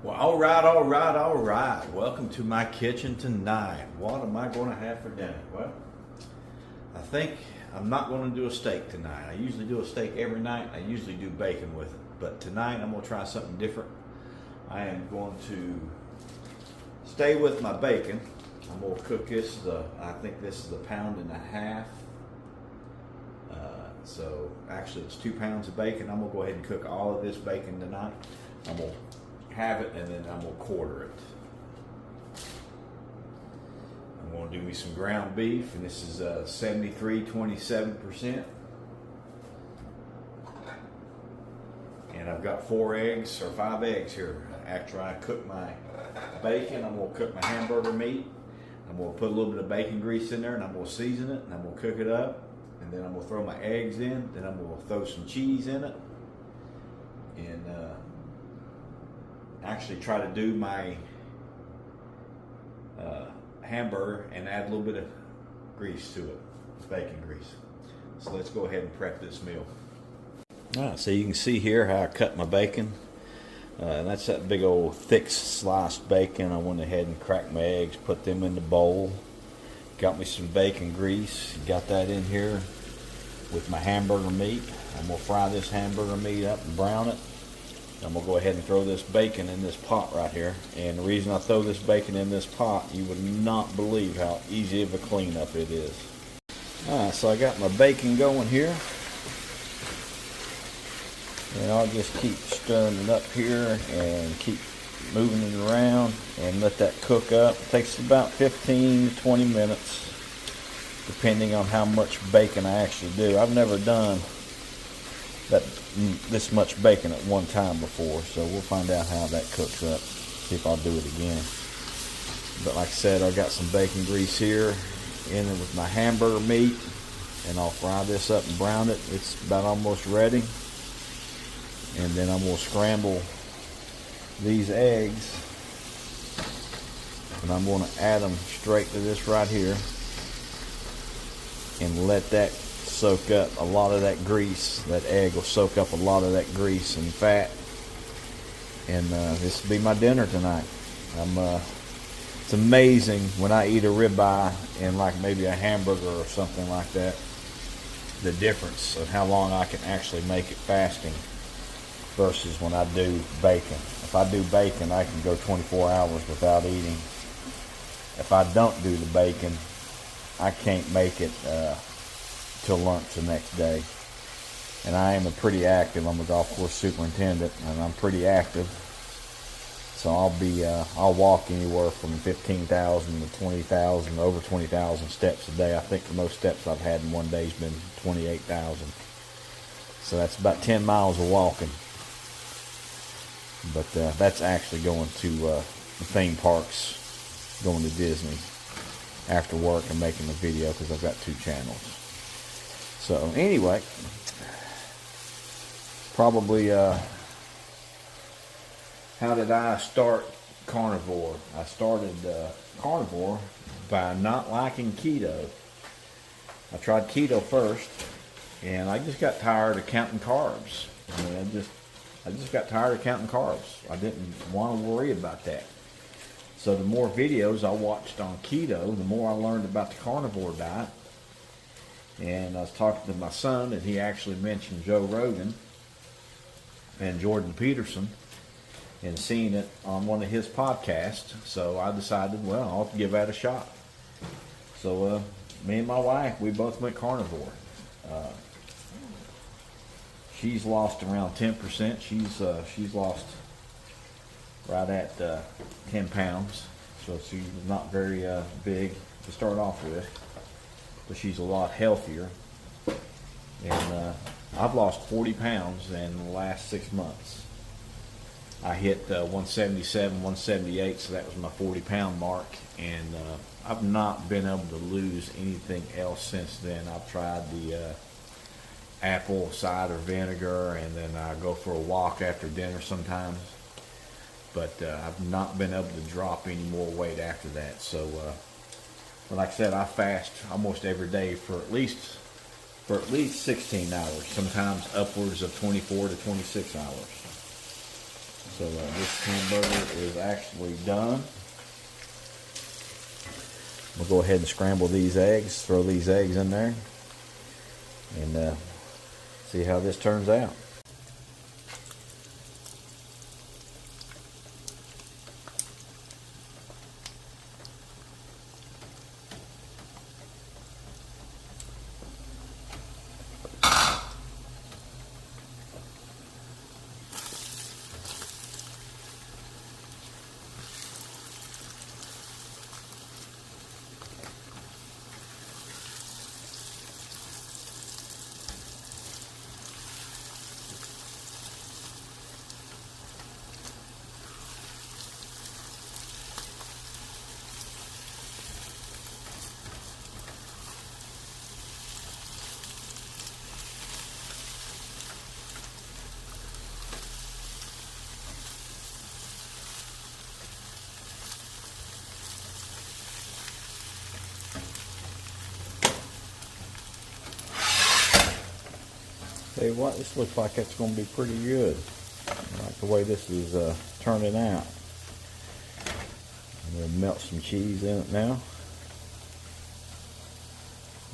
Well, all right. Welcome to my kitchen tonight. What am I going to have for dinner? Well, I think I'm not going to do a steak tonight. I usually do a steak every night. I usually do bacon with it. But tonight I'm going to try something different. I am going to stay with my bacon. I'm going to cook this. I think this is 1.5 pounds. So actually it's 2 pounds of bacon. I'm going to go ahead and cook all of this bacon tonight. I'm going to have it and then I'm going to quarter it. I'm going to do me some ground beef, and this is 73.27%. And I've got 4 eggs or 5 eggs here. After I cook my bacon, I'm going to cook my hamburger meat. I'm going to put a little bit of bacon grease in there, and I'm going to season it, and I'm going to cook it up. And then I'm going to throw my eggs in. Then I'm going to throw some cheese in it. And actually try to do my hamburger and add a little bit of grease to it, bacon grease. So let's go ahead and prep this meal. So you can see here how I cut my bacon. That's that big old thick sliced bacon. I went ahead and cracked my eggs, put them in the bowl. Got me some bacon grease. Got that in here with my hamburger meat. I'm going to fry this hamburger meat up and brown it. I'm going to go ahead and throw this bacon in this pot right here. And the reason I throw this bacon in this pot, you would not believe how easy of a cleanup it is. Alright, so I got my bacon going here. And I'll just keep stirring it up here and keep moving it around and let that cook up. It takes about 15 to 20 minutes depending on how much bacon I actually do. I've never done this much bacon at one time before, so we'll find out how that cooks up, see if I'll do it again. But like I said, I got some bacon grease here in it with my hamburger meat, and I'll fry this up and brown it. It's about almost ready. And then I'm going to scramble these eggs, and I'm going to add them straight to this right here and let that soak up a lot of that grease. That egg will soak up a lot of that grease and fat, and this will be my dinner tonight. It's amazing when I eat a ribeye and like maybe a hamburger or something like that, the difference of how long I can actually make it fasting versus when I do bacon. If I do bacon, I can go 24 hours without eating. If I don't do the bacon, I can't make it till lunch the next day. And I am pretty active. I'm a golf course superintendent, and I'm pretty active. So I'll walk anywhere from 15,000 to 20,000, over 20,000 steps a day. I think the most steps I've had in one day has been 28,000. So that's about 10 miles of walking. But that's actually going to the theme parks, going to Disney after work and making a video because I've got 2 channels. So anyway, probably how did I start Carnivore? I started Carnivore by not liking keto. I tried keto first, and I just got tired of counting carbs. I just got tired of counting carbs. I didn't want to worry about that. So the more videos I watched on keto, the more I learned about the carnivore diet. And I was talking to my son, and he actually mentioned Joe Rogan and Jordan Peterson and seeing it on one of his podcasts. So I decided, well, I'll give that a shot. So me and my wife, we both went carnivore. She's lost around 10%. She's lost right at 10 pounds. So she's not very big to start off with, but she's a lot healthier. And I've lost 40 pounds in the last 6 months. I hit 177, 178, so that was my 40-pound mark. And I've not been able to lose anything else since then. I've tried the apple cider vinegar, and then I go for a walk after dinner sometimes. But I've not been able to drop any more weight after that. So, like I said, I fast almost every day for at least 16 hours, sometimes upwards of 24 to 26 hours. So this hamburger is actually done. We'll go ahead and scramble these eggs, throw these eggs in there, and see how this turns out. Tell you what, this looks like it's going to be pretty good. I like the way this is turning out. I'm going to melt some cheese in it now.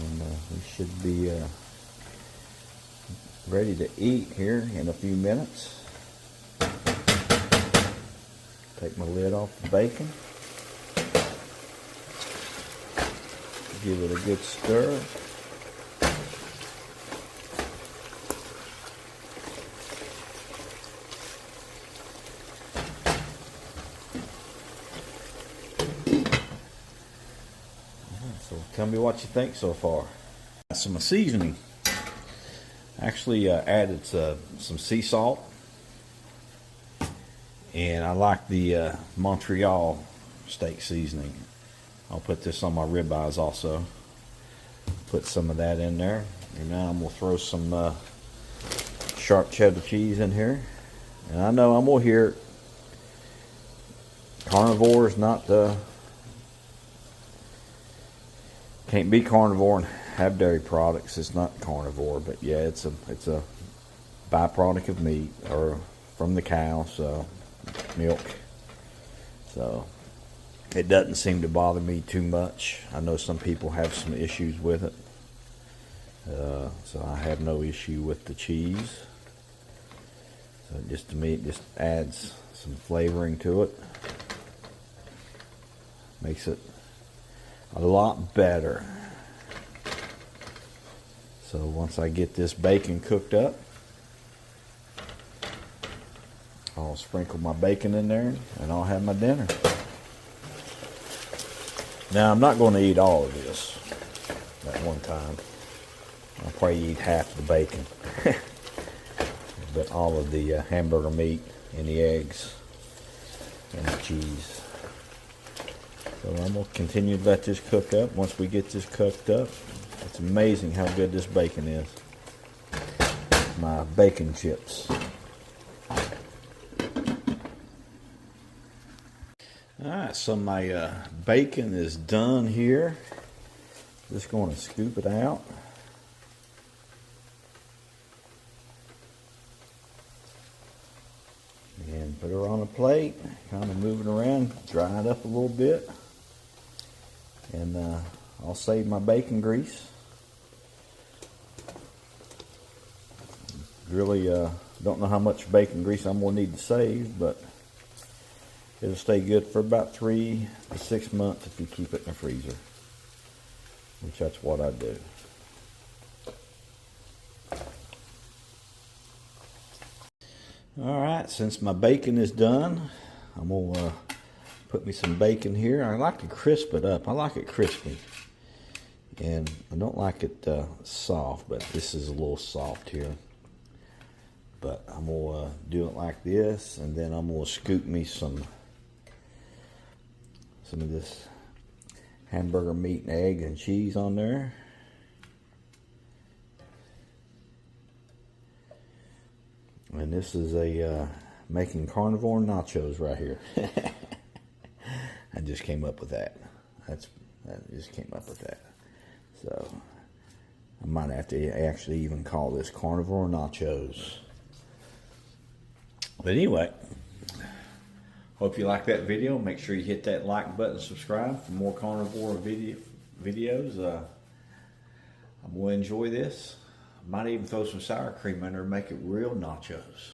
And we should be ready to eat here in a few minutes. Take my lid off the bacon. Give it a good stir. So tell me what you think so far. Some seasoning. Actually added some sea salt. And I like the Montreal steak seasoning. I'll put this on my ribeyes also. Put some of that in there. And now I'm going to throw some sharp cheddar cheese in here. And I know I'm going to hear Carnivore is not can't be carnivore and have dairy products. It's not carnivore, but yeah, it's a byproduct of meat or from the cow, so milk. So it doesn't seem to bother me too much. I know some people have some issues with it, so I have no issue with the cheese. So just to me, it just adds some flavoring to it, makes it a lot better. So once I get this bacon cooked up, I'll sprinkle my bacon in there and I'll have my dinner. Now I'm not going to eat all of this at one time. I'll probably eat half the bacon. But all of the hamburger meat and the eggs and the cheese. So I'm going to continue to let this cook up. Once we get this cooked up, it's amazing how good this bacon is. My bacon chips. Alright, so my bacon is done here. Just going to scoop it out. And put her on a plate. Kind of move it around, dry it up a little bit. And I'll save my bacon grease. Really don't know how much bacon grease I'm going to need to save, but it'll stay good for about 3 to 6 months if you keep it in the freezer, which that's what I do. Alright, since my bacon is done, I'm going to put me some bacon here. I like to crisp it up. I like it crispy. And I don't like it soft, but this is a little soft here. But I'm going to do it like this, and then I'm going to scoop me some of this hamburger meat and egg and cheese on there. And this is a making carnivore nachos right here. I just came up with that. I just came up with that. So I might have to actually even call this carnivore nachos. But anyway, Hope you like that video. Make sure you hit that like button, subscribe for more carnivore videos. I'm going to enjoy this. Might even throw some sour cream in there and make it real nachos.